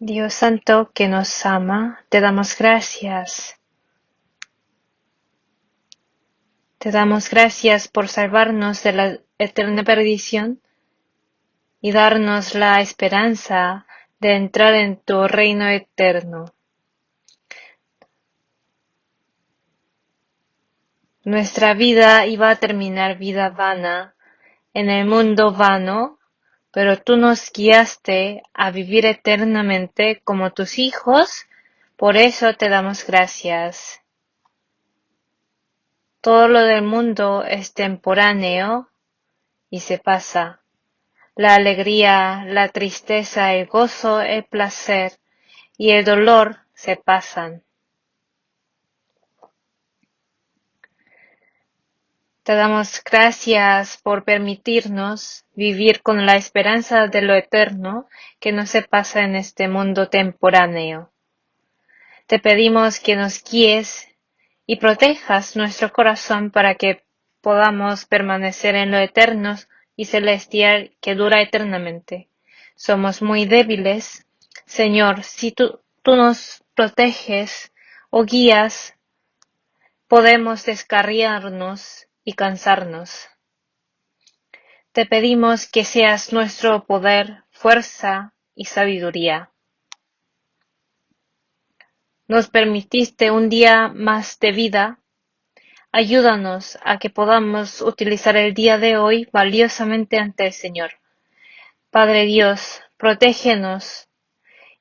Dios Santo que nos ama, te damos gracias. Te damos gracias por salvarnos de la eterna perdición y darnos la esperanza de entrar en tu reino eterno. Nuestra vida iba a terminar vida vana, en el mundo vano, pero tú nos guiaste a vivir eternamente como tus hijos, por eso te damos gracias. Todo lo del mundo es temporáneo y se pasa. La alegría, la tristeza, el gozo, el placer y el dolor se pasan. Te damos gracias por permitirnos vivir con la esperanza de lo eterno que no se pasa en este mundo temporáneo. Te pedimos que nos guíes y protejas nuestro corazón para que podamos permanecer en lo eterno y celestial que dura eternamente. Somos muy débiles. Señor, si tú nos proteges o guías, podemos descarriarnos y cansarnos. Te pedimos que seas nuestro poder, fuerza y sabiduría. Nos permitiste un día más de vida. Ayúdanos a que podamos utilizar el día de hoy valiosamente ante el Señor. Padre Dios, protégenos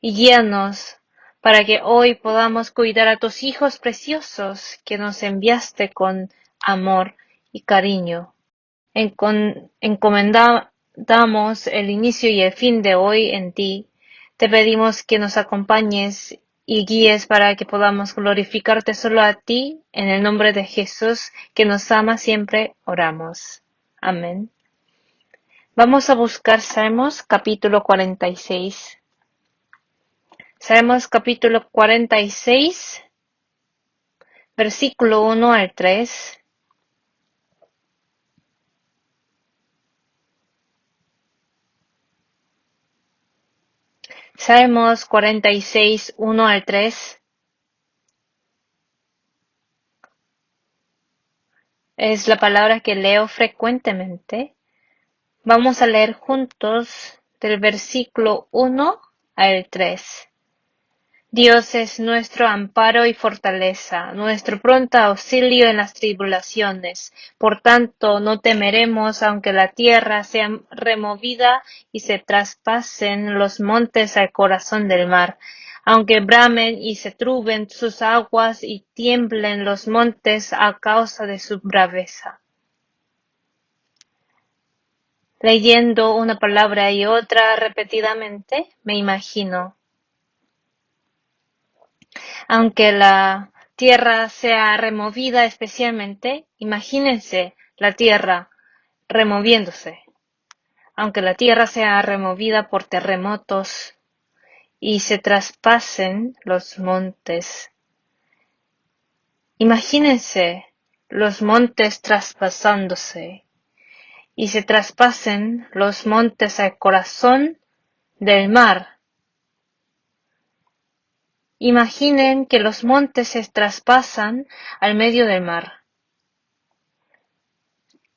y guíanos para que hoy podamos cuidar a tus hijos preciosos que nos enviaste con amor y cariño. Encomendamos el inicio y el fin de hoy en ti. Te pedimos que nos acompañes y guíes para que podamos glorificarte solo a ti. En el nombre de Jesús, que nos ama siempre, oramos. Amén. Vamos a buscar Salmos capítulo 46. Salmos capítulo 46, versículo 1 al 3. Salmos 46, 1 al 3. Es la palabra que leo frecuentemente. Vamos a leer juntos del versículo 1 al 3. Dios es nuestro amparo y fortaleza, nuestro pronto auxilio en las tribulaciones. Por tanto, no temeremos aunque la tierra sea removida y se traspasen los montes al corazón del mar, aunque bramen y se turben sus aguas y tiemblen los montes a causa de su braveza. Leyendo una palabra y otra repetidamente, me imagino. Aunque la tierra sea removida especialmente, imagínense la tierra removiéndose. Aunque la tierra sea removida por terremotos y se traspasen los montes. Imagínense los montes traspasándose y se traspasen los montes al corazón del mar. Imaginen que los montes se traspasan al medio del mar.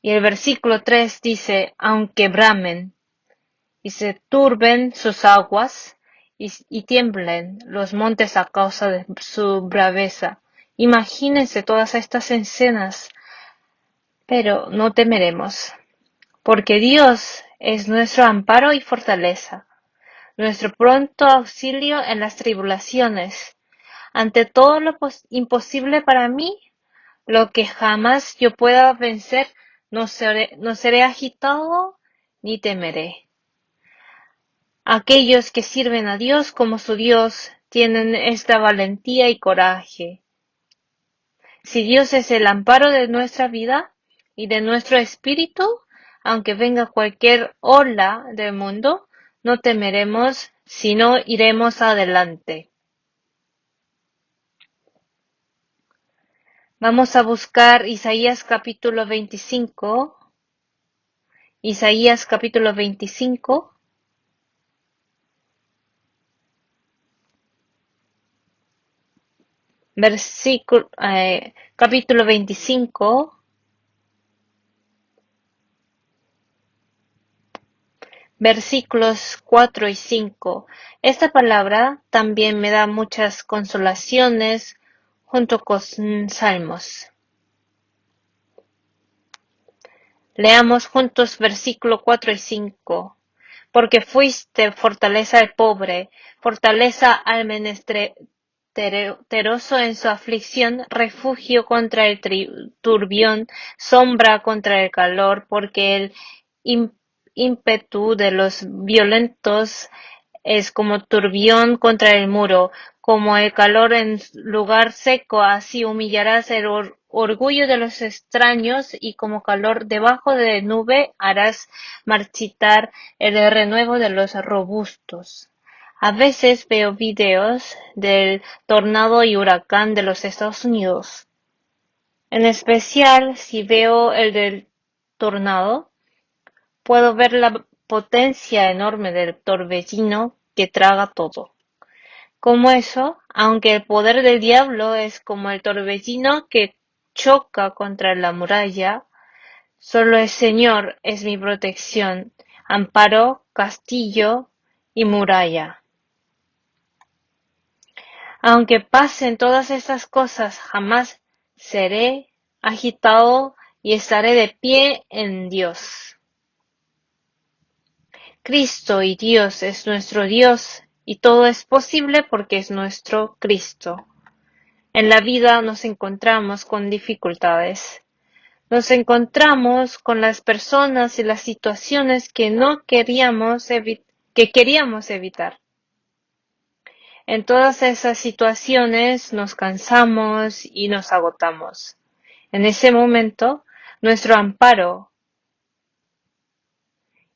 Y el versículo 3 dice, aunque bramen y se turben sus aguas y tiemblen los montes a causa de su braveza. Imagínense todas estas escenas, pero no temeremos, porque Dios es nuestro amparo y fortaleza, nuestro pronto auxilio en las tribulaciones. Ante todo lo imposible para mí, lo que jamás yo pueda vencer, no seré agitado ni temeré. Aquellos que sirven a Dios como su Dios tienen esta valentía y coraje. Si Dios es el amparo de nuestra vida y de nuestro espíritu, aunque venga cualquier ola del mundo, no temeremos, sino iremos adelante. Vamos a buscar Isaías capítulo 25. Isaías capítulo 25. capítulo 25, versículos 4 y 5. Esta palabra también me da muchas consolaciones junto con salmos. Leamos juntos versículo 4 y 5. Porque fuiste fortaleza al pobre, fortaleza al menesteroso en su aflicción, refugio contra el turbión, sombra contra el calor, porque el ímpetu de los violentos es como turbión contra el muro, como el calor en lugar seco, así humillarás el orgullo de los extraños, y como calor debajo de nube harás marchitar el renuevo de los robustos. A veces veo videos del tornado y huracán de los Estados Unidos. En especial, si veo el del tornado, puedo ver la potencia enorme del torbellino que traga todo. Como eso, aunque el poder del diablo es como el torbellino que choca contra la muralla, solo el Señor es mi protección, amparo, castillo y muralla. Aunque pasen todas estas cosas, jamás seré agitado y estaré de pie en Dios. Cristo y Dios es nuestro Dios, y todo es posible porque es nuestro Cristo. En la vida nos encontramos con dificultades. Nos encontramos con las personas y las situaciones que queríamos evitar. En todas esas situaciones nos cansamos y nos agotamos. En ese momento, nuestro amparo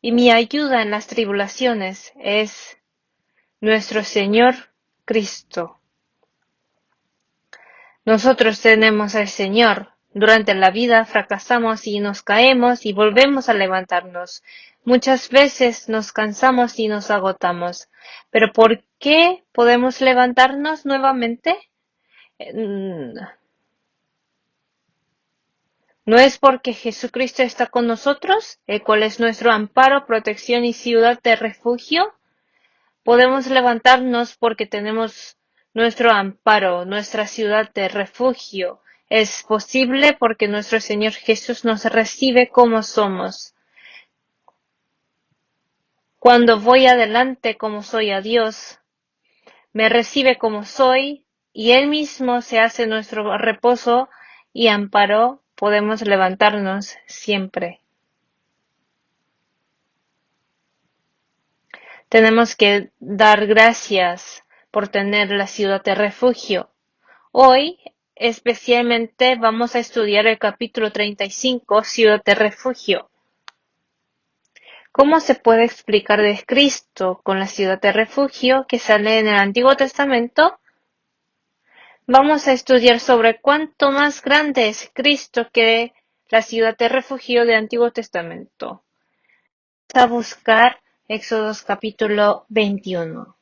y mi ayuda en las tribulaciones es nuestro Señor Cristo. Nosotros tenemos al Señor. Durante la vida fracasamos y nos caemos y volvemos a levantarnos. Muchas veces nos cansamos y nos agotamos. Pero ¿por qué podemos levantarnos nuevamente? ¿No es porque Jesucristo está con nosotros, el cual es nuestro amparo, protección y ciudad de refugio? Podemos levantarnos porque tenemos nuestro amparo, nuestra ciudad de refugio. Es posible porque nuestro Señor Jesús nos recibe como somos. Cuando voy adelante como soy a Dios, me recibe como soy, y Él mismo se hace nuestro reposo y amparo. Podemos levantarnos siempre. Tenemos que dar gracias por tener la ciudad de refugio. Hoy, especialmente, vamos a estudiar el capítulo 35, Ciudad de Refugio. ¿Cómo se puede explicar de Cristo con la ciudad de refugio que sale en el Antiguo Testamento? Vamos a estudiar sobre cuánto más grande es Cristo que la ciudad de refugio del Antiguo Testamento. Vamos a buscar Éxodo capítulo 21.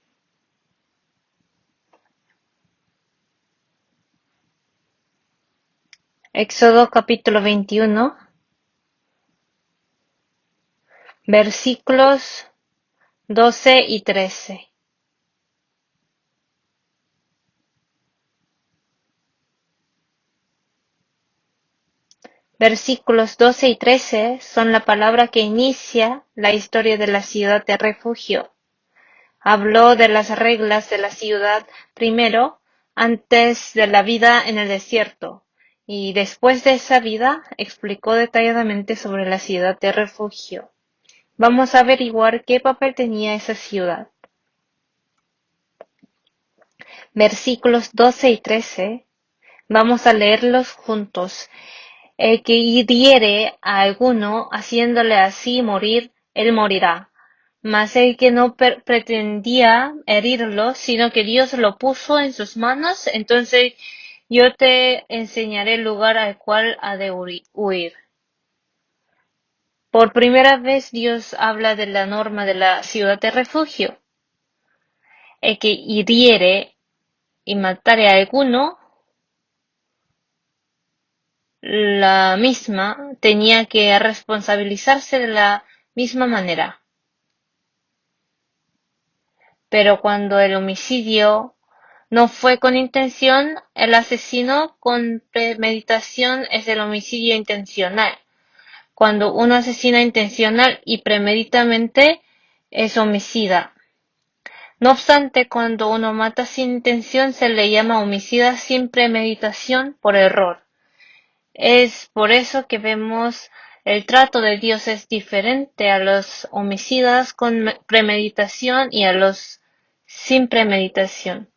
Éxodo capítulo 21, versículos 12 y 13. Versículos 12 y 13 son la palabra que inicia la historia de la ciudad de refugio. Habló de las reglas de la ciudad primero, antes de la vida en el desierto, y después de esa vida explicó detalladamente sobre la ciudad de refugio. Vamos a averiguar qué papel tenía esa ciudad. Versículos 12 y 13. Vamos a leerlos juntos. El que hiriere a alguno, haciéndole así morir, él morirá. Mas el que no pretendía herirlo, sino que Dios lo puso en sus manos, entonces yo te enseñaré el lugar al cual ha de huir. Por primera vez Dios habla de la norma de la ciudad de refugio. El que hiriere y matare a alguno, la misma tenía que responsabilizarse de la misma manera. Pero cuando el homicidio no fue con intención, el asesino con premeditación es el homicidio intencional. Cuando uno asesina intencional y premeditamente es homicida. No obstante, cuando uno mata sin intención se le llama homicida sin premeditación por error. Es por eso que vemos el trato de Dios es diferente a los homicidas con premeditación y a los sin premeditación.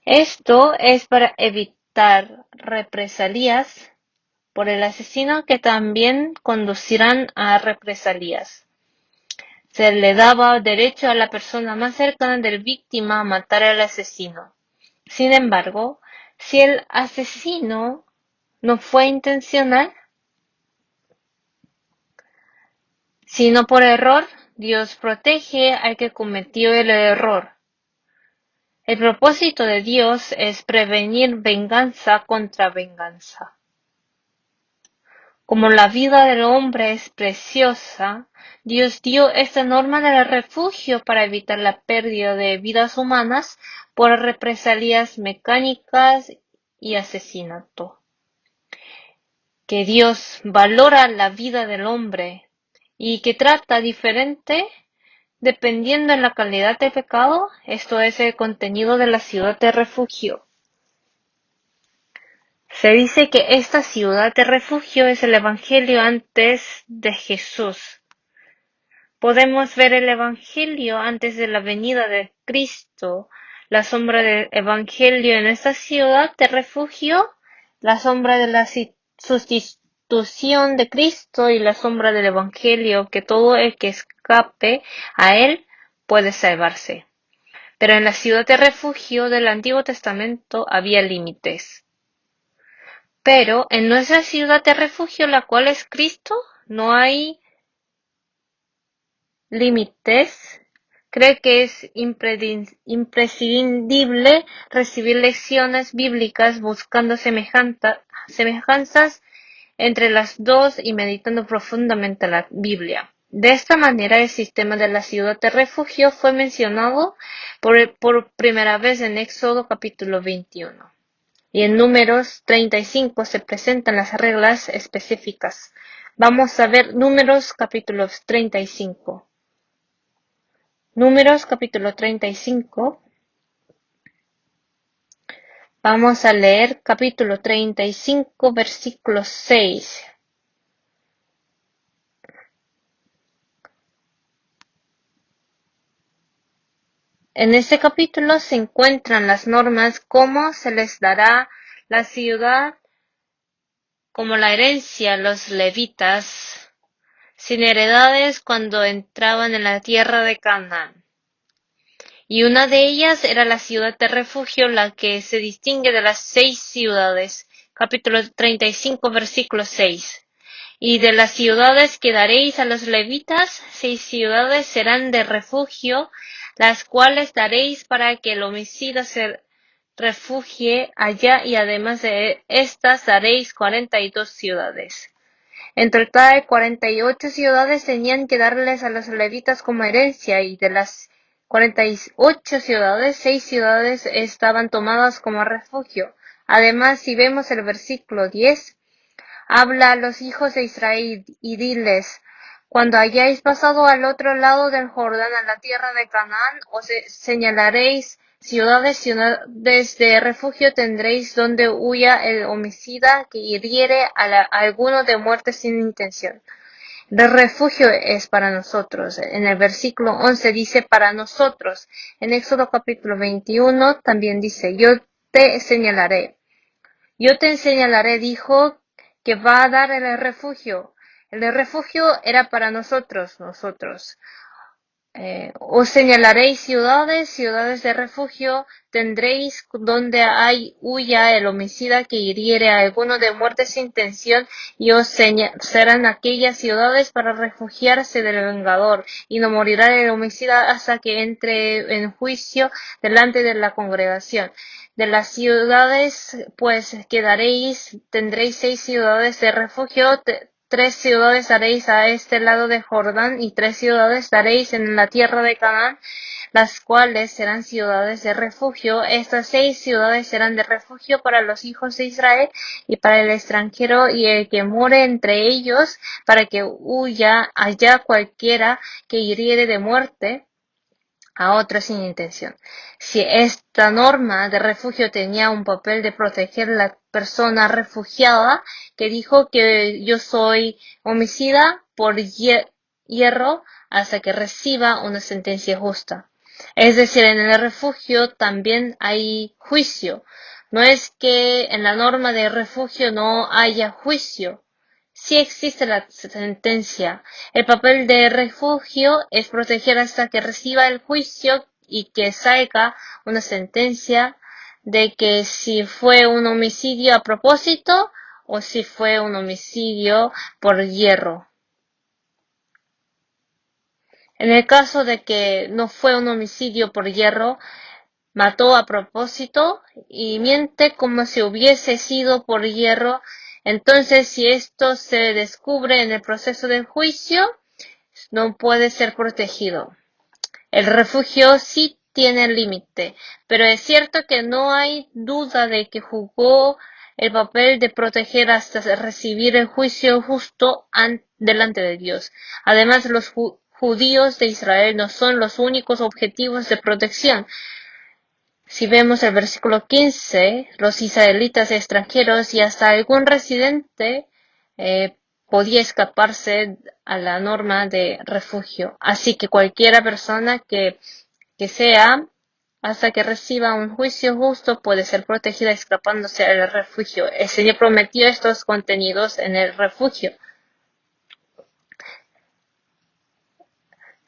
Esto es para evitar represalias por el asesino que también conducirán a represalias. Se le daba derecho a la persona más cercana del víctima a matar al asesino. Sin embargo, si el asesino no fue intencional, sino por error, Dios protege al que cometió el error. El propósito de Dios es prevenir venganza contra venganza. Como la vida del hombre es preciosa, Dios dio esta norma del refugio para evitar la pérdida de vidas humanas por represalias mecánicas y asesinato. Que Dios valora la vida del hombre y que trata diferente dependiendo de la calidad de pecado, esto es el contenido de la ciudad de refugio. Se dice que esta ciudad de refugio es el Evangelio antes de Jesús. Podemos ver el Evangelio antes de la venida de Cristo, la sombra del Evangelio en esta ciudad de refugio, la sombra de la sustitución de Cristo y la sombra del Evangelio, que todo el que escape a él puede salvarse. Pero en la ciudad de refugio del Antiguo Testamento había límites. Pero en nuestra ciudad de refugio, la cual es Cristo, no hay límites. Cree que es imprescindible recibir lecciones bíblicas buscando semejanzas entre las dos y meditando profundamente la Biblia. De esta manera, el sistema de la ciudad de refugio fue mencionado por primera vez en Éxodo capítulo 21. Y en Números 35 se presentan las reglas específicas. Vamos a ver Números capítulo 35. Números capítulo 35. Vamos a leer capítulo 35, versículo 6. En este capítulo se encuentran las normas cómo se les dará la ciudad como la herencia a los levitas, sin heredades cuando entraban en la tierra de Canaán. Y una de ellas era la ciudad de refugio, la que se distingue de las 6 ciudades. Capítulo 35, versículo 6. Y de las ciudades que daréis a los levitas, 6 ciudades serán de refugio, las cuales daréis para que el homicida se refugie allá, y además de estas daréis 42 ciudades. En total, 48 ciudades tenían que darles a los levitas como herencia, y de las 48 ciudades, 6 ciudades estaban tomadas como refugio. Además, si vemos el versículo 10, habla a los hijos de Israel y diles: cuando hayáis pasado al otro lado del Jordán, a la tierra de Canaán, os señalaréis ciudades de refugio tendréis, donde huya el homicida que hiriere a alguno de muerte sin intención. El refugio es para nosotros. En el versículo 11 dice para nosotros. En Éxodo capítulo 21 también dice: yo te señalaré. Yo te señalaré, dijo, que va a dar el refugio. El refugio era para nosotros. Os señalaréis ciudades de refugio tendréis, donde huya el homicida que hiriere a alguno de muerte sin intención, y os serán aquellas ciudades para refugiarse del vengador, y no morirá el homicida hasta que entre en juicio delante de la congregación. De las ciudades, pues tendréis 6 ciudades de refugio, 3 ciudades daréis a este lado de Jordán, y 3 ciudades daréis en la tierra de Canaán, las cuales serán ciudades de refugio. Estas 6 ciudades serán de refugio para los hijos de Israel y para el extranjero y el que more entre ellos, para que huya allá cualquiera que hiriere de muerte a otro sin intención. Si esta norma de refugio tenía un papel de proteger a la persona refugiada que dijo que yo soy homicida por hierro hasta que reciba una sentencia justa. Es decir, en el refugio también hay juicio. No es que en la norma de refugio no haya juicio. Sí existe la sentencia. El papel de refugio es proteger hasta que reciba el juicio y que salga una sentencia de que si fue un homicidio a propósito o si fue un homicidio por hierro. En el caso de que no fue un homicidio por hierro, mató a propósito y miente como si hubiese sido por hierro. Entonces, si esto se descubre en el proceso del juicio, no puede ser protegido. El refugio sí tiene límite, pero es cierto que no hay duda de que jugó el papel de proteger hasta recibir el juicio justo delante de Dios. Además, los judíos de Israel no son los únicos objetivos de protección. Si vemos el versículo 15, los israelitas extranjeros y hasta algún residente podía escaparse a la norma de refugio. Así que cualquiera persona que sea, hasta que reciba un juicio justo, puede ser protegida escapándose al refugio. El Señor prometió estos contenidos en el refugio.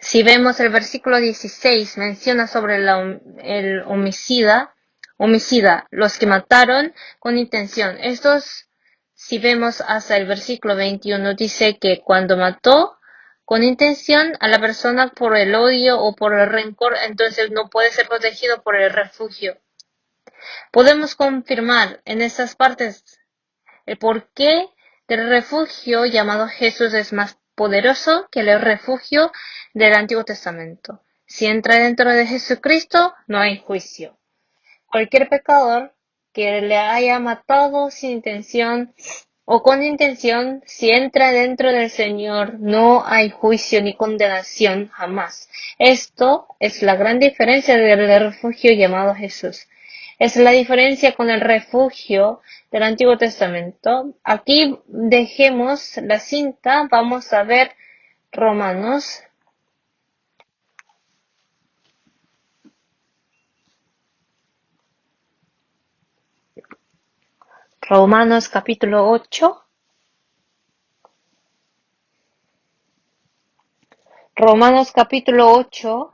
Si vemos el versículo 16, menciona sobre el homicida, los que mataron con intención. Si vemos hasta el versículo 21, dice que cuando mató con intención a la persona por el odio o por el rencor, entonces no puede ser protegido por el refugio. Podemos confirmar en estas partes el porqué del refugio llamado Jesús es más poderoso que el refugio del Antiguo Testamento. Si entra dentro de Jesucristo, no hay juicio. Cualquier pecador que le haya matado sin intención o con intención, si entra dentro del Señor, no hay juicio ni condenación jamás. Esto es la gran diferencia del refugio llamado Jesús. Es la diferencia con el refugio del Antiguo Testamento. Aquí dejemos la cinta, vamos a ver Romanos. Romanos capítulo 8. Romanos capítulo 8,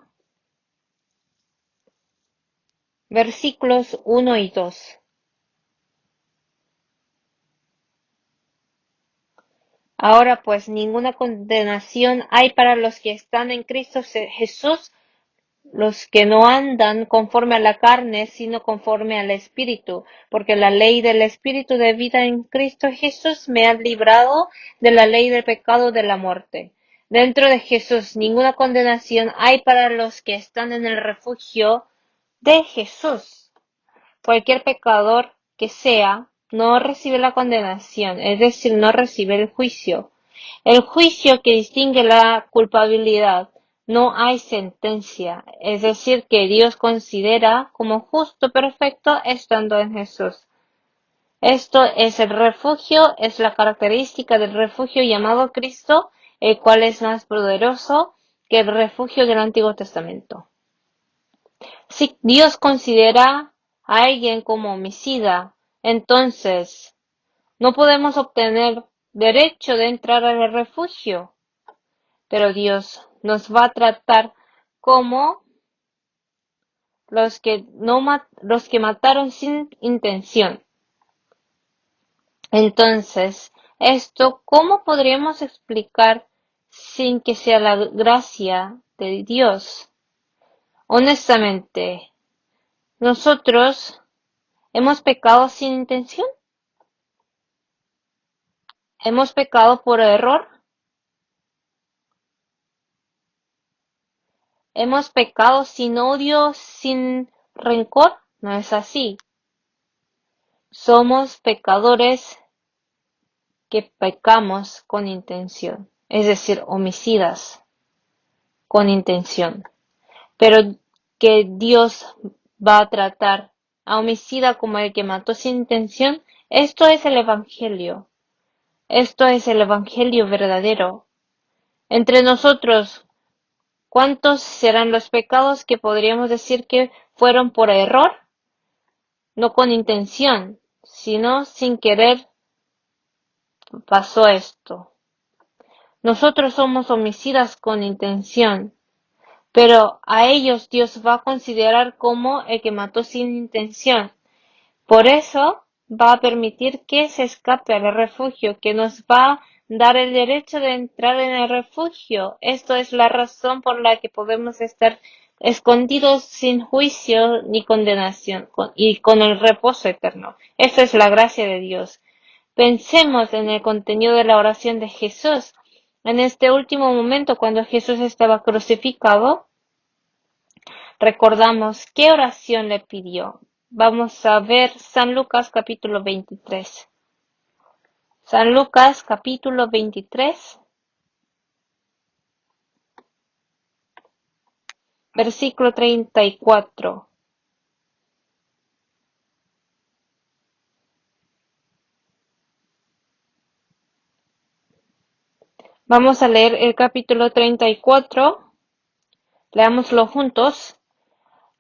versículos 1 y 2. Ahora pues ninguna condenación hay para los que están en Cristo Jesús, los que no andan conforme a la carne, sino conforme al Espíritu, porque la ley del Espíritu de vida en Cristo Jesús me ha librado de la ley del pecado de la muerte. Dentro de Jesús ninguna condenación hay para los que están en el refugio de Jesús. Cualquier pecador que sea, no recibe la condenación, es decir, no recibe el juicio. El juicio que distingue la culpabilidad. No hay sentencia, es decir, que Dios considera como justo perfecto estando en Jesús. Esto es el refugio, es la característica del refugio llamado Cristo, el cual es más poderoso que el refugio del Antiguo Testamento. Si Dios considera a alguien como homicida, entonces no podemos obtener derecho de entrar al refugio, pero Dios nos va a tratar como los que mataron sin intención. Entonces, ¿cómo podríamos explicar sin que sea la gracia de Dios? Honestamente, nosotros ¿Hemos pecado sin intención? ¿Hemos pecado por error? ¿Hemos pecado sin odio, sin rencor? No es así. Somos pecadores que pecamos con intención, es decir, homicidas con intención. Pero que Dios va a tratar a homicida como el que mató sin intención, esto es el Evangelio. Esto es el Evangelio verdadero. Entre nosotros, ¿cuántos serán los pecados que podríamos decir que fueron por error? No con intención, sino sin querer pasó esto. Nosotros somos homicidas con intención, pero a ellos Dios va a considerar como el que mató sin intención. Por eso va a permitir que se escape al refugio, que nos va a dar el derecho de entrar en el refugio. Esto es la razón por la que podemos estar escondidos sin juicio ni condenación y con el reposo eterno. Esa es la gracia de Dios. Pensemos en el contenido de la oración de Jesús. En este último momento, cuando Jesús estaba crucificado, recordamos qué oración le pidió. Vamos a ver San Lucas capítulo 23. San Lucas capítulo 23, versículo 34. Vamos a leer el capítulo 34, leámoslo juntos.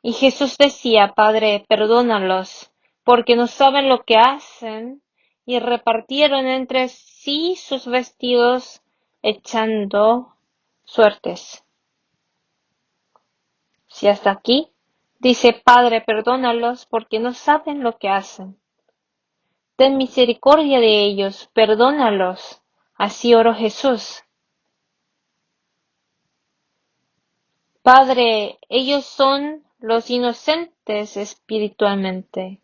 Y Jesús decía, Padre, perdónalos, porque no saben lo que hacen, y repartieron entre sí sus vestidos, echando suertes. Si hasta aquí dice, Padre, perdónalos, porque no saben lo que hacen. Ten misericordia de ellos, perdónalos. Así oró Jesús. Padre, ellos son los inocentes espiritualmente.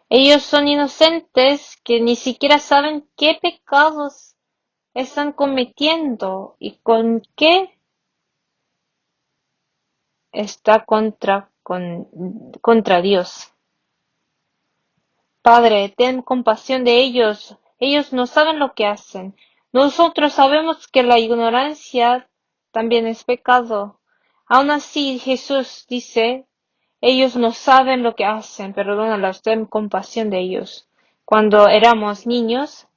Ellos son inocentes que ni siquiera saben qué pecados están cometiendo y con qué está contra Dios. Padre, ten compasión de ellos. Ellos no saben lo que hacen. Nosotros sabemos que la ignorancia también es pecado. Aún así, Jesús dice, ellos no saben lo que hacen, perdónalos, ten compasión de ellos. Cuando éramos niños,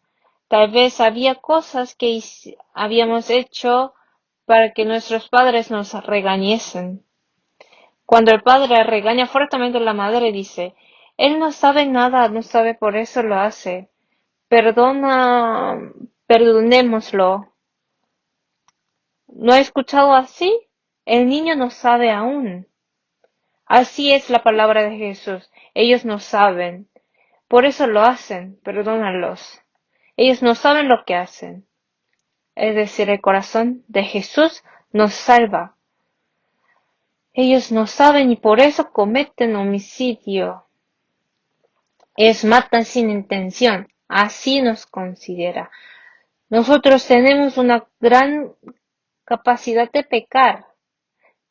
tal vez había cosas que habíamos hecho para que nuestros padres nos regañesen. Cuando el padre regaña fuertemente a la madre, dice, él no sabe nada, no sabe, por eso lo hace. Perdonémoslo. ¿No he escuchado así? El niño no sabe aún. Así es la palabra de Jesús. Ellos no saben. Por eso lo hacen. Perdónalos. Ellos no saben lo que hacen. Es decir, el corazón de Jesús nos salva. Ellos no saben y por eso cometen homicidio. Ellos matan sin intención. Así nos considera. Nosotros tenemos una gran capacidad de pecar,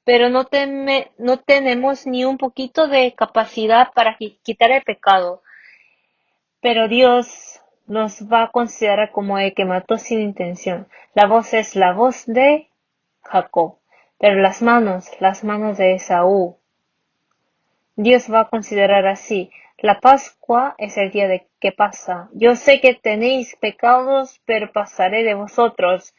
pero no tenemos ni un poquito de capacidad para quitar el pecado. Pero Dios nos va a considerar como el que mató sin intención. La voz es la voz de Jacob, pero las manos de Esaú. Dios va a considerar así. La Pascua es el día de que pasa. Yo sé que tenéis pecados, pero pasaré de vosotros.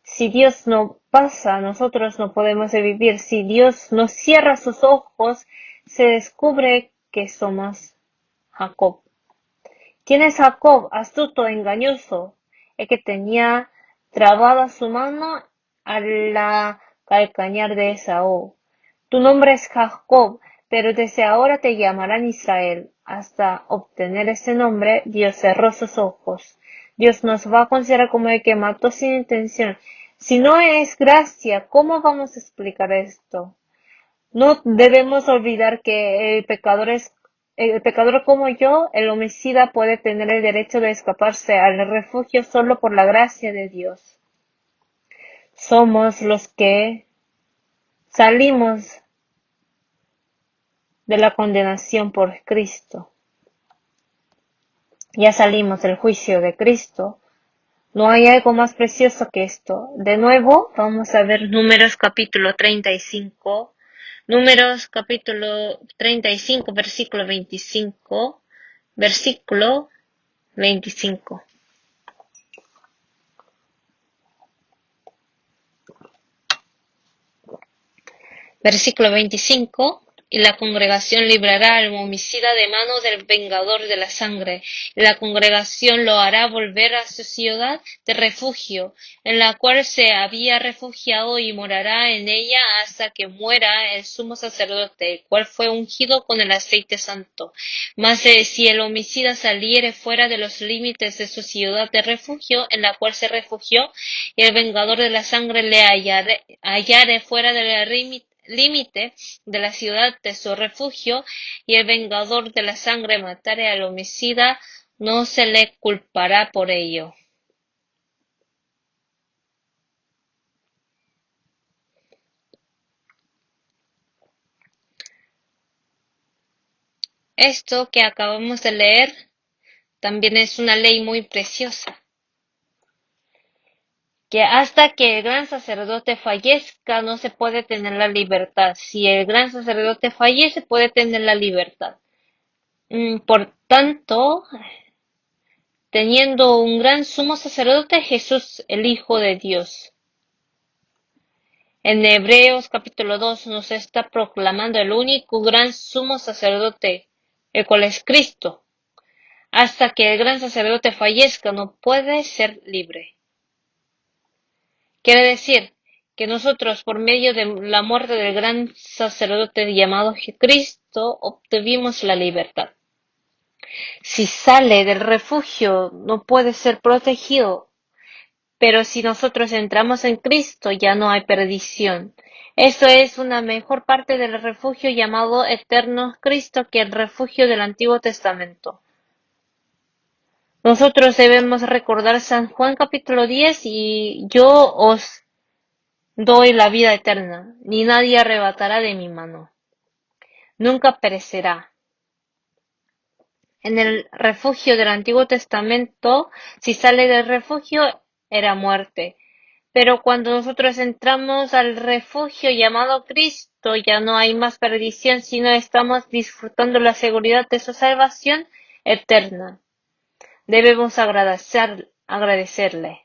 Si Dios no pasa, nosotros no podemos vivir. Si Dios no cierra sus ojos, se descubre que somos Jacob. ¿Quién es Jacob? Astuto, engañoso, el que tenía trabada su mano al calcañar de Esaú. Tu nombre es Jacob, pero desde ahora te llamarán Israel. Hasta obtener ese nombre, Dios cerró sus ojos. Dios nos va a considerar como el que mató sin intención. Si no es gracia, ¿cómo vamos a explicar esto? No debemos olvidar que el pecador es el pecador como yo, el homicida puede tener el derecho de escaparse al refugio solo por la gracia de Dios. Somos los que salimos de la condenación por Cristo. Ya salimos del juicio de Cristo. No hay algo más precioso que esto. De nuevo, vamos a ver Números capítulo 35. Números capítulo 35, versículo 25. Versículo 25. Versículo 25. Y la congregación librará al homicida de mano del vengador de la sangre, y la congregación lo hará volver a su ciudad de refugio, en la cual se había refugiado, y morará en ella hasta que muera el sumo sacerdote, el cual fue ungido con el aceite santo. Mas si el homicida saliere fuera de los límites de su ciudad de refugio, en la cual se refugió, y el vengador de la sangre le hallare fuera de la límite de la ciudad de su refugio, y el vengador de la sangre matare al homicida, no se le culpará por ello. Esto que acabamos de leer también es una ley muy preciosa, que hasta que el gran sacerdote fallezca no se puede tener la libertad. Si el gran sacerdote fallece, puede tener la libertad. Por tanto, teniendo un gran sumo sacerdote, Jesús, el Hijo de Dios. En Hebreos capítulo 2 nos está proclamando el único gran sumo sacerdote, el cual es Cristo. Hasta que el gran sacerdote fallezca no puede ser libre. Quiere decir que nosotros, por medio de la muerte del gran sacerdote llamado Cristo, obtuvimos la libertad. Si sale del refugio no puede ser protegido, pero si nosotros entramos en Cristo ya no hay perdición. Esto es una mejor parte del refugio llamado eterno Cristo que el refugio del Antiguo Testamento. Nosotros debemos recordar San Juan capítulo 10 y yo os doy la vida eterna, ni nadie arrebatará de mi mano. Nunca perecerá. En el refugio del Antiguo Testamento, si sale del refugio, era muerte. Pero cuando nosotros entramos al refugio llamado Cristo, ya no hay más perdición, sino estamos disfrutando la seguridad de su salvación eterna. Debemos agradecerle.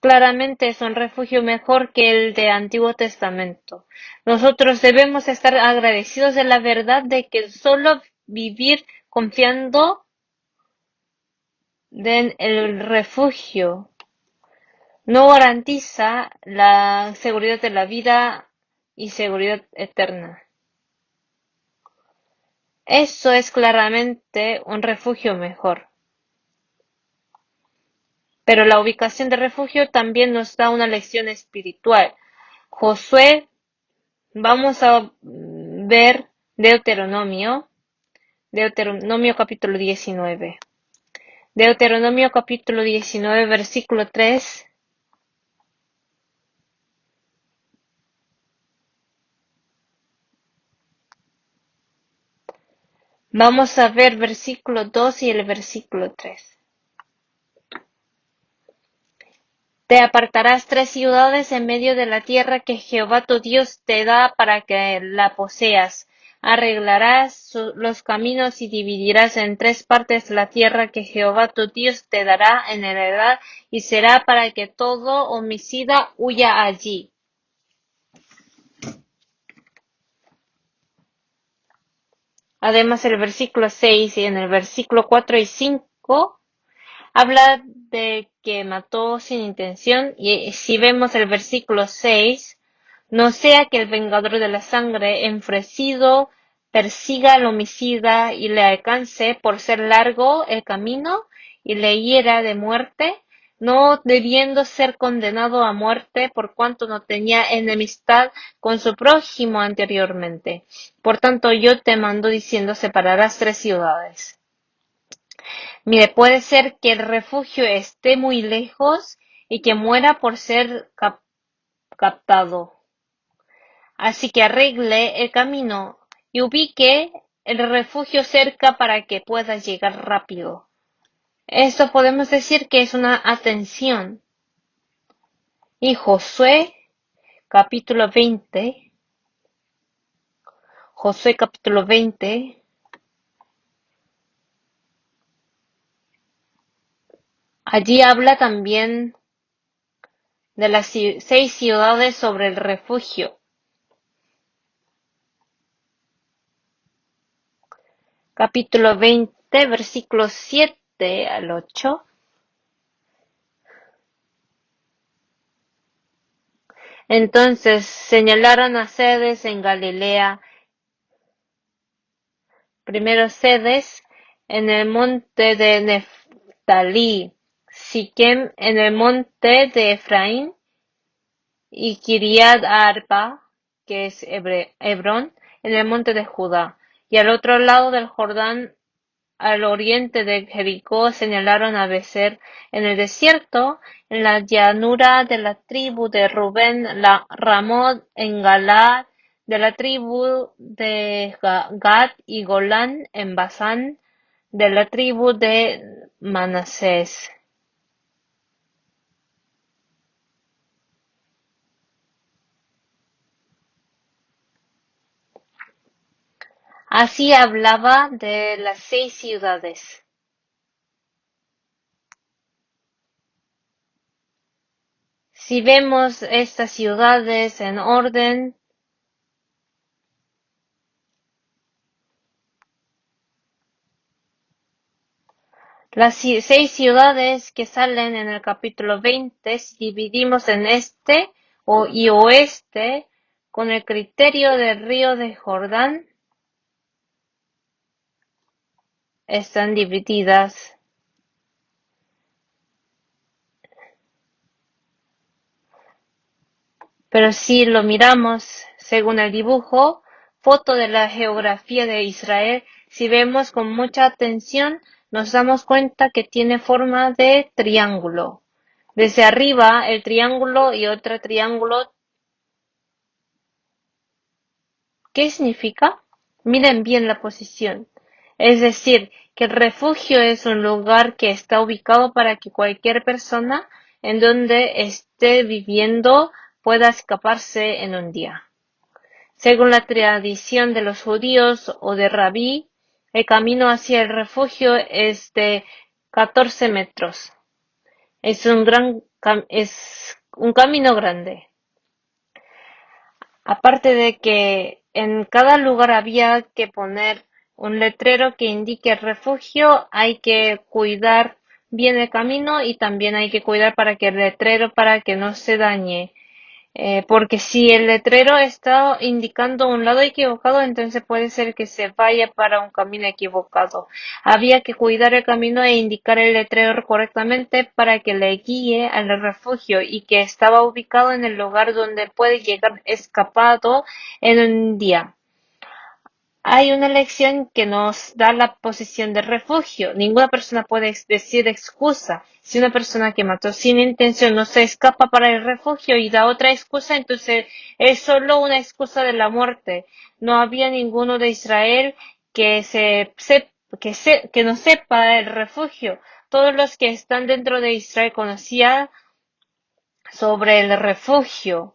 Claramente es un refugio mejor que el de Antiguo Testamento. Nosotros debemos estar agradecidos de la verdad de que solo vivir confiando en el refugio no garantiza la seguridad de la vida y seguridad eterna. Eso es claramente un refugio mejor. Pero la ubicación de refugio también nos da una lección espiritual. Josué, vamos a ver Deuteronomio capítulo 19. Deuteronomio capítulo 19, versículo 3. Vamos a ver versículo 2 y el versículo 3. Te apartarás 3 ciudades en medio de la tierra que Jehová tu Dios te da para que la poseas. Arreglarás los caminos y dividirás en 3 partes la tierra que Jehová tu Dios te dará en heredad, y será para que todo homicida huya allí. Además, el versículo 6 y en el versículo 4 y 5 habla de que mató sin intención, y si vemos el versículo 6, no sea que el vengador de la sangre, enfurecido, persiga al homicida y le alcance por ser largo el camino y le hiera de muerte, no debiendo ser condenado a muerte por cuanto no tenía enemistad con su prójimo anteriormente. Por tanto, yo te mando diciendo, separarás tres ciudades. Mire, puede ser que el refugio esté muy lejos y que muera por ser captado. Así que arregle el camino y ubique el refugio cerca para que puedas llegar rápido. Esto podemos decir que es una atención. Y capítulo 20, Josué capítulo 20, allí habla también de las 6 ciudades sobre el refugio. Capítulo 20, versículos 7 al 8. Entonces señalaron a sedes en Galilea, primero sedes en el monte de Neftalí, Siquem en el monte de Efraín y Kiriat Arba, que es Hebrón, en el monte de Judá. Y al otro lado del Jordán, al oriente de Jericó, señalaron a Becer en el desierto, en la llanura de la tribu de Rubén, la Ramot en Galaad, de la tribu de Gad y Golán en Basán, de la tribu de Manasés. Así hablaba de las 6 ciudades. Si vemos estas ciudades en orden, las 6 ciudades que salen en el capítulo 20, si dividimos en este y oeste, con el criterio del río de Jordán, están divididas. Pero si lo miramos según el dibujo, foto de la geografía de Israel, si vemos con mucha atención, nos damos cuenta que tiene forma de triángulo. Desde arriba, el triángulo y otro triángulo. ¿Qué significa? Miren bien la posición. Es decir, que el refugio es un lugar que está ubicado para que cualquier persona en donde esté viviendo pueda escaparse en un día. Según la tradición de los judíos o de Rabí, el camino hacia el refugio es de 14 metros. Es un camino grande. Aparte de que en cada lugar había que poner un letrero que indique el refugio, hay que cuidar bien el camino y también hay que cuidar para que el letrero para que no se dañe. Porque si el letrero está indicando un lado equivocado, entonces puede ser que se vaya para un camino equivocado. Había que cuidar el camino e indicar el letrero correctamente para que le guíe al refugio y que estaba ubicado en el lugar donde puede llegar escapado en un día. Hay una lección que nos da la posición de refugio. Ninguna persona puede decir excusa. Si una persona que mató sin intención no se escapa para el refugio y da otra excusa, entonces es solo una excusa de la muerte. No había ninguno de Israel que no sepa el refugio. Todos los que están dentro de Israel conocían sobre el refugio.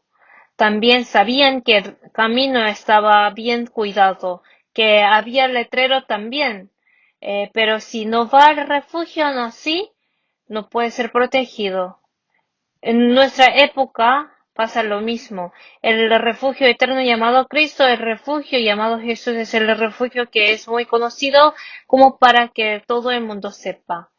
También sabían que el camino estaba bien cuidado, que había letrero también, pero si no va al refugio aún así, no puede ser protegido. En nuestra época pasa lo mismo. El refugio eterno llamado Cristo, el refugio llamado Jesús es el refugio que es muy conocido como para que todo el mundo sepa.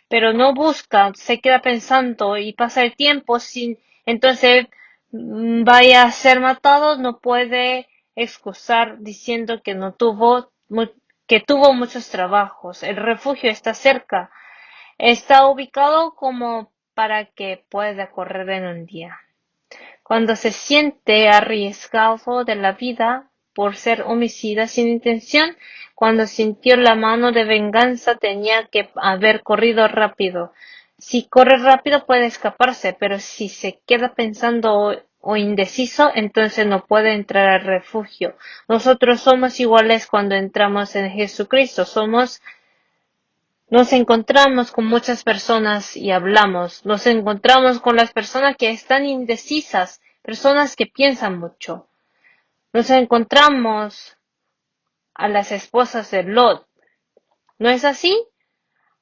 Pero no busca, se queda pensando y pasa el tiempo sin, entonces vaya a ser matado, no puede excusar diciendo que no tuvo, que tuvo muchos trabajos. El refugio está cerca, está ubicado como para que pueda correr en un día. Cuando se siente arriesgado de la vida por ser homicida sin intención, cuando sintió la mano de venganza tenía que haber corrido rápido. Si corre rápido puede escaparse, pero si se queda pensando o indeciso, entonces no puede entrar al refugio. Nosotros somos iguales cuando entramos en Jesucristo. Nos encontramos con muchas personas y hablamos. Nos encontramos con las personas que están indecisas, personas que piensan mucho. Nos encontramos a las esposas de Lot. ¿No es así?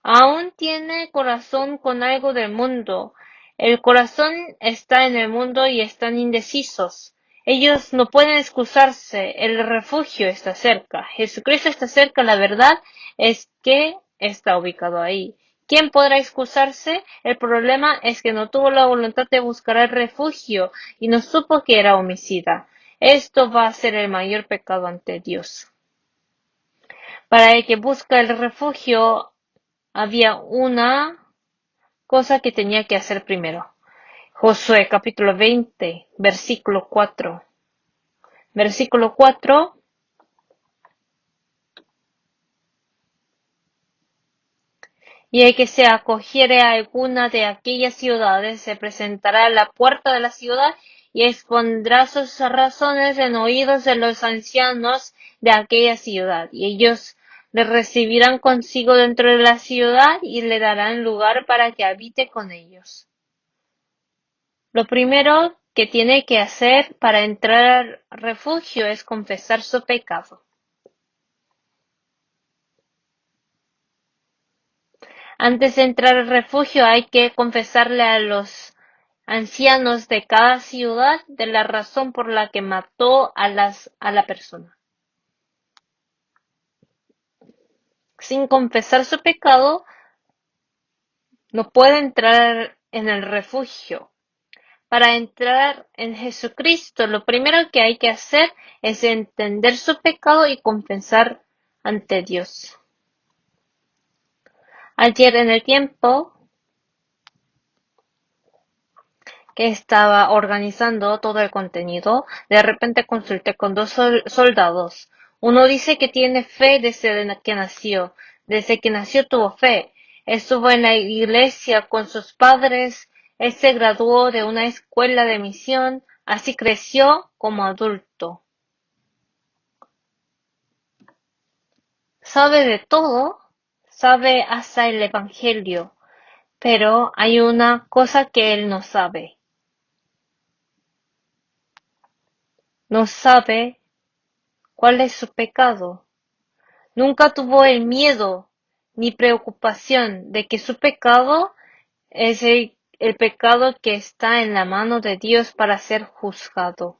Aún tiene corazón con algo del mundo. El corazón está en el mundo y están indecisos. Ellos no pueden excusarse. El refugio está cerca. Jesucristo está cerca. La verdad es que está ubicado ahí. ¿Quién podrá excusarse? El problema es que no tuvo la voluntad de buscar el refugio y no supo que era homicida. Esto va a ser el mayor pecado ante Dios. Para el que busca el refugio, había una cosa que tenía que hacer primero. Josué capítulo 20, versículo 4. Versículo 4. Y el que se acogiere a alguna de aquellas ciudades se presentará a la puerta de la ciudad y expondrá sus razones en oídos de los ancianos de aquella ciudad, y ellos le recibirán consigo dentro de la ciudad y le darán lugar para que habite con ellos. Lo primero que tiene que hacer para entrar al refugio es confesar su pecado. Antes de entrar al refugio hay que confesarle a los ancianos de cada ciudad de la razón por la que mató a la persona. Sin confesar su pecado, no puede entrar en el refugio. Para entrar en Jesucristo, lo primero que hay que hacer es entender su pecado y confesar ante Dios. Ayer en el tiempo que estaba organizando todo el contenido, de repente consulté con dos soldados. Uno dice que tiene fe desde que nació. Desde que nació tuvo fe. Estuvo en la iglesia con sus padres. Él se graduó de una escuela de misión. Así creció como adulto. Sabe de todo. Sabe hasta el evangelio. Pero hay una cosa que él no sabe. No sabe cuál es su pecado. Nunca tuvo el miedo ni preocupación de que su pecado es el pecado que está en la mano de Dios para ser juzgado.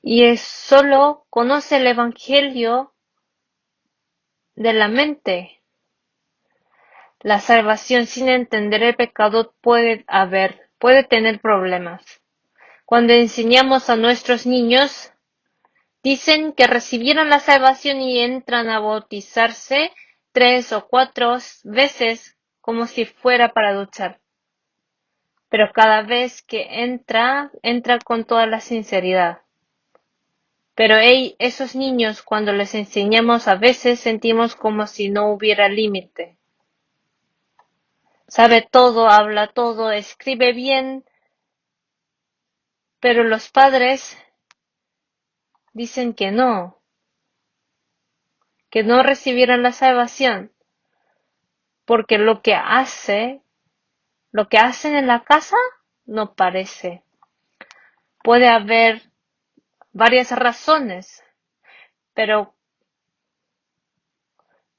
Y es solo conoce el Evangelio de la mente. La salvación sin entender el pecado puede tener problemas. Cuando enseñamos a nuestros niños, dicen que recibieron la salvación y entran a bautizarse 3 o 4 veces como si fuera para duchar. Pero cada vez que entra con toda la sinceridad. Pero esos niños, cuando les enseñamos, a veces sentimos como si no hubiera límite. Sabe todo, habla todo, escribe bien, pero los padres dicen que no recibieron la salvación, porque lo que hacen en la casa no parece. Puede haber varias razones, pero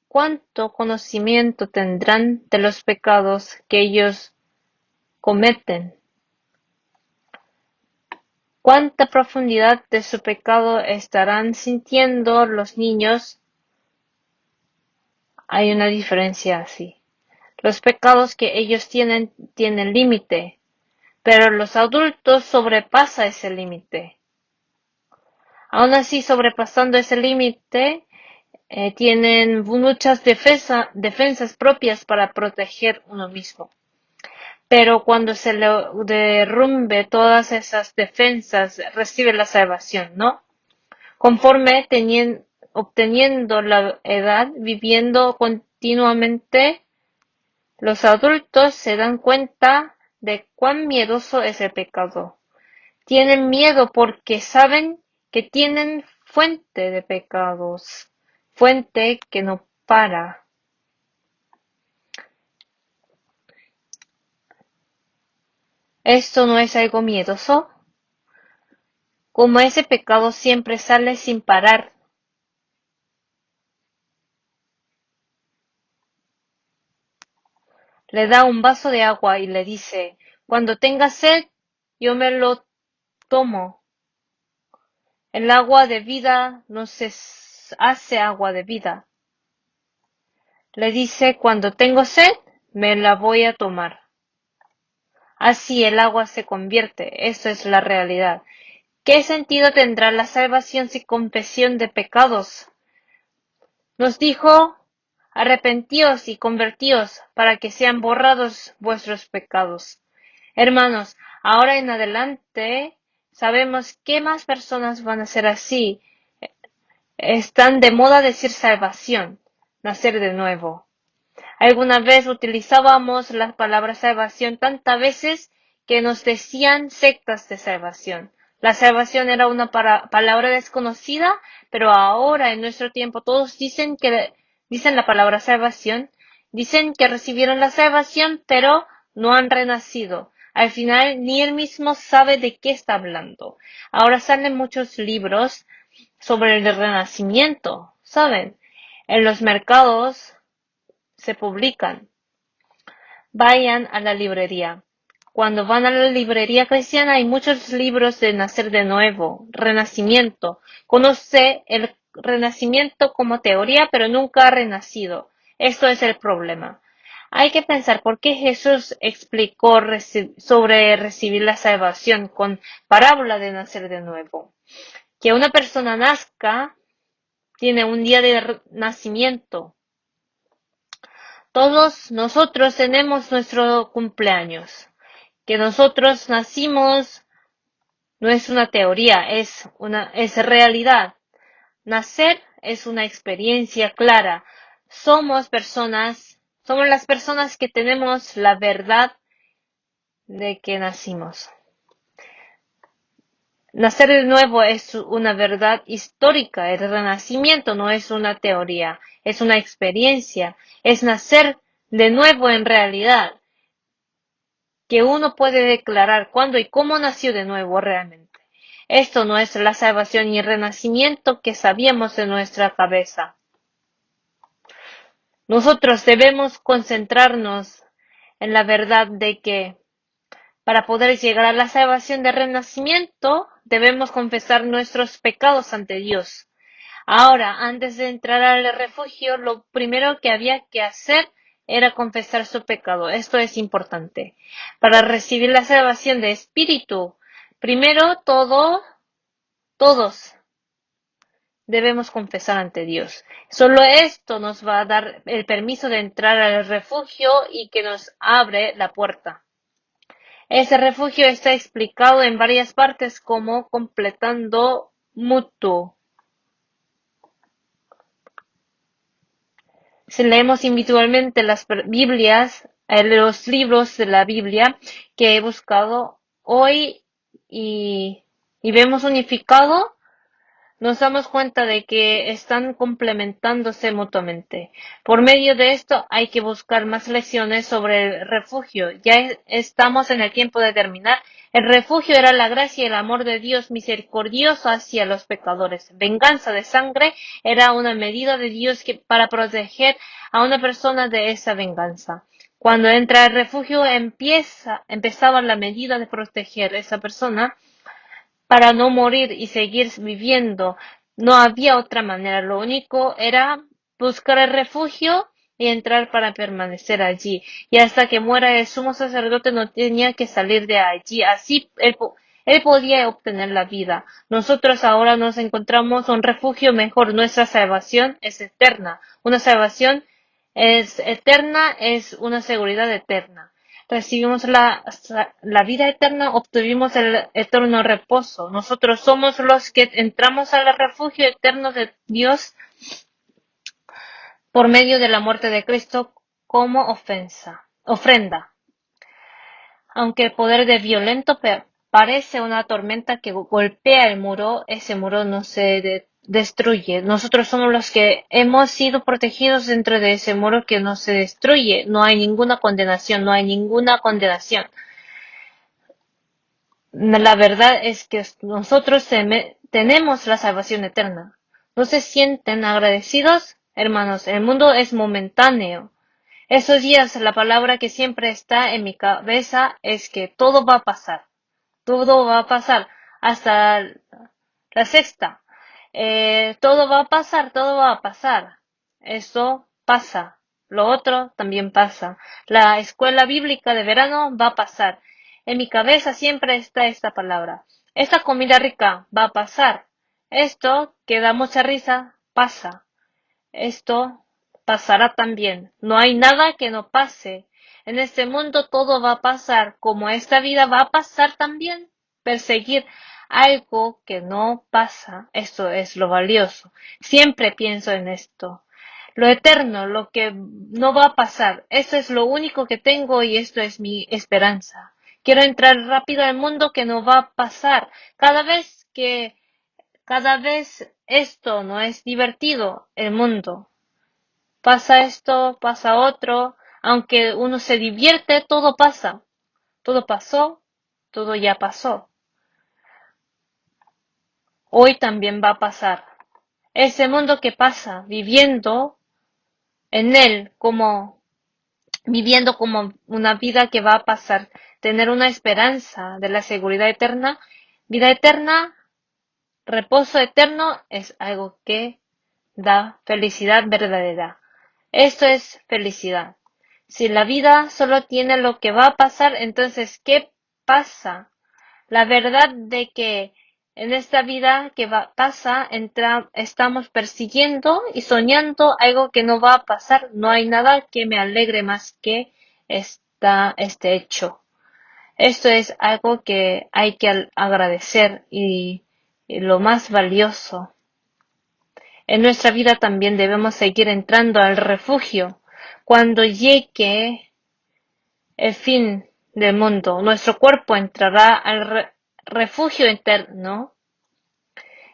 ¿cuánto conocimiento tendrán de los pecados que ellos cometen? ¿Cuánta profundidad de su pecado estarán sintiendo los niños? Hay una diferencia así. Los pecados que ellos tienen límite, pero los adultos sobrepasan ese límite. Aún así, sobrepasando ese límite, tienen muchas defensas propias para proteger uno mismo. Pero cuando se le derrumbe todas esas defensas, recibe la salvación, ¿no? Conforme obteniendo la edad, viviendo continuamente, los adultos se dan cuenta de cuán miedoso es el pecado. Tienen miedo porque saben que tienen fuente de pecados, fuente que no para. ¿Esto no es algo miedoso? Como ese pecado siempre sale sin parar. Le da un vaso de agua y le dice, cuando tenga sed, yo me lo tomo. El agua de vida no se hace agua de vida. Le dice, cuando tengo sed, me la voy a tomar. Así el agua se convierte, eso es la realidad. ¿Qué sentido tendrá la salvación sin confesión de pecados? Nos dijo, arrepentíos y convertíos para que sean borrados vuestros pecados. Hermanos, ahora en adelante sabemos que más personas van a ser así. Están de moda decir salvación, nacer de nuevo. Alguna vez utilizábamos la palabra salvación tantas veces que nos decían sectas de salvación. La salvación era una palabra desconocida, pero ahora en nuestro tiempo todos dicen la palabra salvación, dicen que recibieron la salvación, pero no han renacido. Al final ni él mismo sabe de qué está hablando. Ahora salen muchos libros sobre el renacimiento, ¿saben? En los mercados se publican. Vayan a la librería. Cuando van a la librería cristiana hay muchos libros de nacer de nuevo, renacimiento. Conoce el renacimiento como teoría, pero nunca ha renacido. Esto es el problema. Hay que pensar por qué Jesús explicó sobre recibir la salvación con parábola de nacer de nuevo. Que una persona nazca tiene un día de nacimiento. Todos nosotros tenemos nuestro cumpleaños. Que nosotros nacimos no es una teoría, es realidad. Nacer es una experiencia clara. Somos las personas que tenemos la verdad de que nacimos. Nacer de nuevo es una verdad histórica. El renacimiento no es una teoría, es una experiencia. Es nacer de nuevo en realidad. Que uno puede declarar cuándo y cómo nació de nuevo realmente. Esto no es la salvación y el renacimiento que sabíamos en nuestra cabeza. Nosotros debemos concentrarnos en la verdad de que para poder llegar a la salvación del renacimiento debemos confesar nuestros pecados ante Dios. Ahora, antes de entrar al refugio, lo primero que había que hacer era confesar su pecado. Esto es importante. Para recibir la salvación de espíritu, primero todos debemos confesar ante Dios. Solo esto nos va a dar el permiso de entrar al refugio y que nos abre la puerta. Ese refugio está explicado en varias partes como completando mutuo. Si leemos individualmente las Biblias, los libros de la Biblia que he buscado hoy y vemos unificado, nos damos cuenta de que están complementándose mutuamente. Por medio de esto hay que buscar más lecciones sobre el refugio. Ya estamos en el tiempo de terminar. El refugio era la gracia y el amor de Dios misericordioso hacia los pecadores. Venganza de sangre era una medida de Dios para proteger a una persona de esa venganza. Cuando entra al refugio empezaba la medida de proteger a esa persona para no morir y seguir viviendo. No había otra manera. Lo único era buscar el refugio y entrar para permanecer allí. Y hasta que muera el sumo sacerdote no tenía que salir de allí. Así Él podía obtener la vida. Nosotros ahora nos encontramos un refugio mejor. Nuestra salvación es eterna. Una salvación es eterna, es una seguridad eterna. Recibimos la vida eterna, obtuvimos el eterno reposo. Nosotros somos los que entramos al refugio eterno de Dios por medio de la muerte de Cristo como ofrenda. Aunque el poder de violento parece una tormenta que golpea el muro, ese muro no se destruye. Nosotros somos los que hemos sido protegidos dentro de ese muro que no se destruye. No hay ninguna condenación, no hay ninguna condenación. La verdad es que nosotros tenemos la salvación eterna. ¿No se sienten agradecidos? Hermanos, el mundo es momentáneo. Esos días la palabra que siempre está en mi cabeza es que todo va a pasar. Todo va a pasar. Hasta la sexta. Todo va a pasar, todo va a pasar. Eso pasa. Lo otro también pasa. La escuela bíblica de verano va a pasar. En mi cabeza siempre está esta palabra. Esta comida rica va a pasar. Esto que da mucha risa pasa. Esto pasará también. No hay nada que no pase. En este mundo todo va a pasar, como esta vida va a pasar también. Perseguir algo que no pasa, esto es lo valioso. Siempre pienso en esto. Lo eterno, lo que no va a pasar, eso es lo único que tengo y esto es mi esperanza. Quiero entrar rápido al mundo que no va a pasar. Cada vez esto no es divertido, el mundo. Pasa esto, pasa otro, aunque uno se divierte, todo pasa. Todo pasó, todo ya pasó. Hoy también va a pasar. Ese mundo que pasa, viviendo en él viviendo como una vida que va a pasar, tener una esperanza de la seguridad eterna, vida eterna, reposo eterno es algo que da felicidad verdadera. Esto es felicidad. Si la vida solo tiene lo que va a pasar, entonces, ¿qué pasa? La verdad de que en esta vida que pasa, estamos persiguiendo y soñando algo que no va a pasar. No hay nada que me alegre más que este hecho. Esto es algo que hay que agradecer y lo más valioso. En nuestra vida también debemos seguir entrando al refugio. Cuando llegue el fin del mundo, nuestro cuerpo entrará al refugio eterno.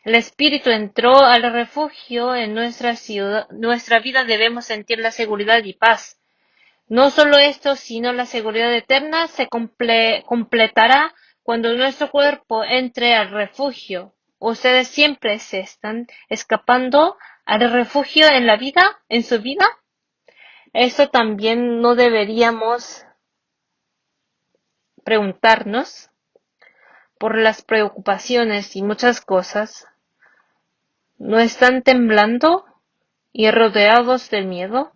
El espíritu entró al refugio en nuestra ciudad. Nuestra vida debemos sentir la seguridad y paz. No solo esto, sino la seguridad eterna se completará cuando nuestro cuerpo entre al refugio. ¿Ustedes siempre se están escapando al refugio en la vida, en su vida? Eso también no deberíamos preguntarnos por las preocupaciones y muchas cosas. ¿No están temblando y rodeados de miedo?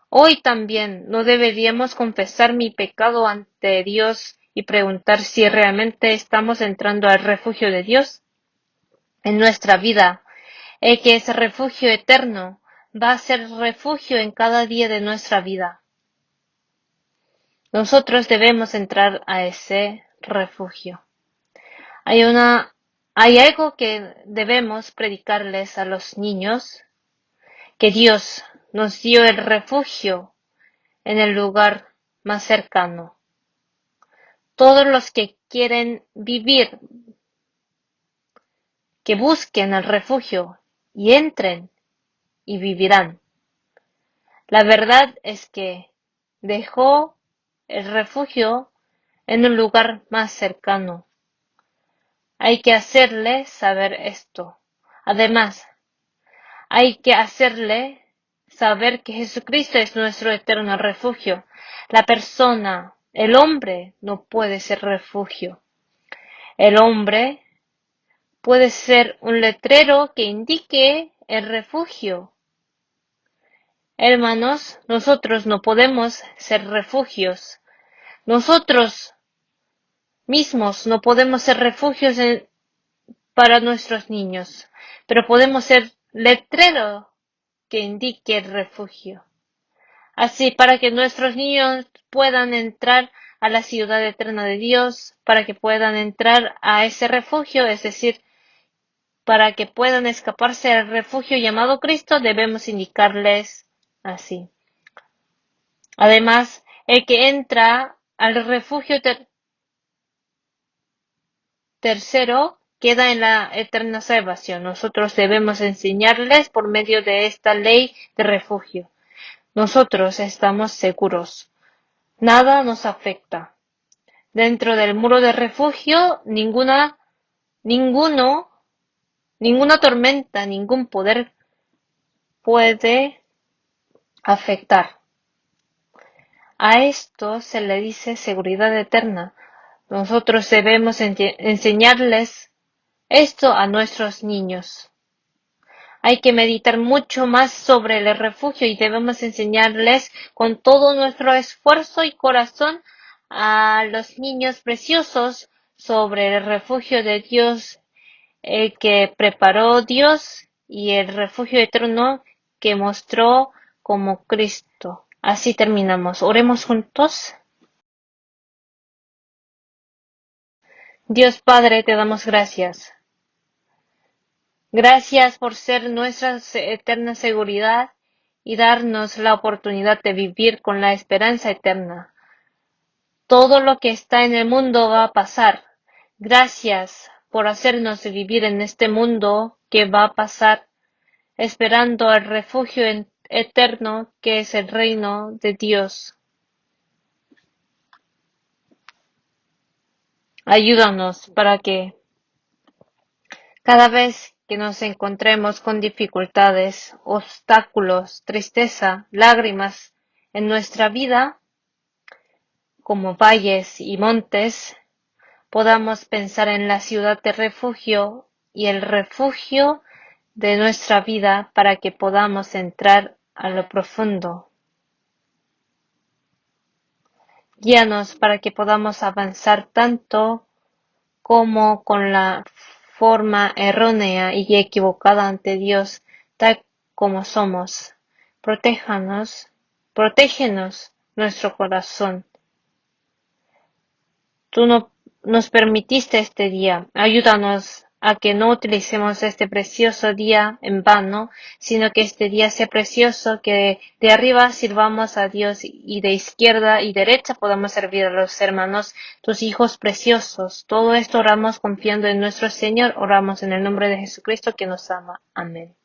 Hoy también no deberíamos confesar mi pecado ante Dios y preguntar si realmente estamos entrando al refugio de Dios en nuestra vida, el que es refugio eterno, va a ser refugio en cada día de nuestra vida. Nosotros debemos entrar a ese refugio. Hay algo que debemos predicarles a los niños, que Dios nos dio el refugio en el lugar más cercano. Todos los que quieren vivir, que busquen el refugio y entren y vivirán. La verdad es que dejó el refugio en un lugar más cercano. Hay que hacerle saber esto. Además, hay que hacerle saber que Jesucristo es nuestro eterno refugio. La persona, el hombre, no puede ser refugio. El hombre puede ser un letrero que indique el refugio. Hermanos, nosotros no podemos ser refugios. Nosotros mismos no podemos ser refugios para nuestros niños, pero podemos ser letrero que indique el refugio. Así, para que nuestros niños puedan entrar a la ciudad eterna de Dios, para que puedan entrar a ese refugio, es decir, para que puedan escaparse al refugio llamado Cristo, debemos indicarles así. Además, el que entra al refugio tercero queda en la eterna salvación. Nosotros debemos enseñarles por medio de esta ley de refugio. Nosotros estamos seguros. Nada nos afecta. Dentro del muro de refugio, ninguna tormenta, ningún poder puede afectar. A esto se le dice seguridad eterna. Nosotros debemos enseñarles esto a nuestros niños. Hay que meditar mucho más sobre el refugio y debemos enseñarles con todo nuestro esfuerzo y corazón a los niños preciosos sobre el refugio de Dios, el que preparó Dios y el refugio eterno que mostró como Cristo. Así terminamos. Oremos juntos. Dios Padre, te damos gracias. Gracias por ser nuestra eterna seguridad y darnos la oportunidad de vivir con la esperanza eterna. Todo lo que está en el mundo va a pasar. Gracias por hacernos vivir en este mundo que va a pasar, esperando el refugio eterno que es el reino de Dios. Ayúdanos para que cada vez que nos encontremos con dificultades, obstáculos, tristeza, lágrimas en nuestra vida, como valles y montes, podamos pensar en la ciudad de refugio y el refugio de nuestra vida para que podamos entrar a lo profundo. Guíanos para que podamos avanzar tanto como con la forma errónea y equivocada ante Dios, tal como somos. Protégenos nuestro corazón. Tú no nos permitiste este día. Ayúdanos a que no utilicemos este precioso día en vano, sino que este día sea precioso, que de arriba sirvamos a Dios y de izquierda y derecha podamos servir a los hermanos, tus hijos preciosos. Todo esto oramos confiando en nuestro Señor, oramos en el nombre de Jesucristo que nos ama. Amén.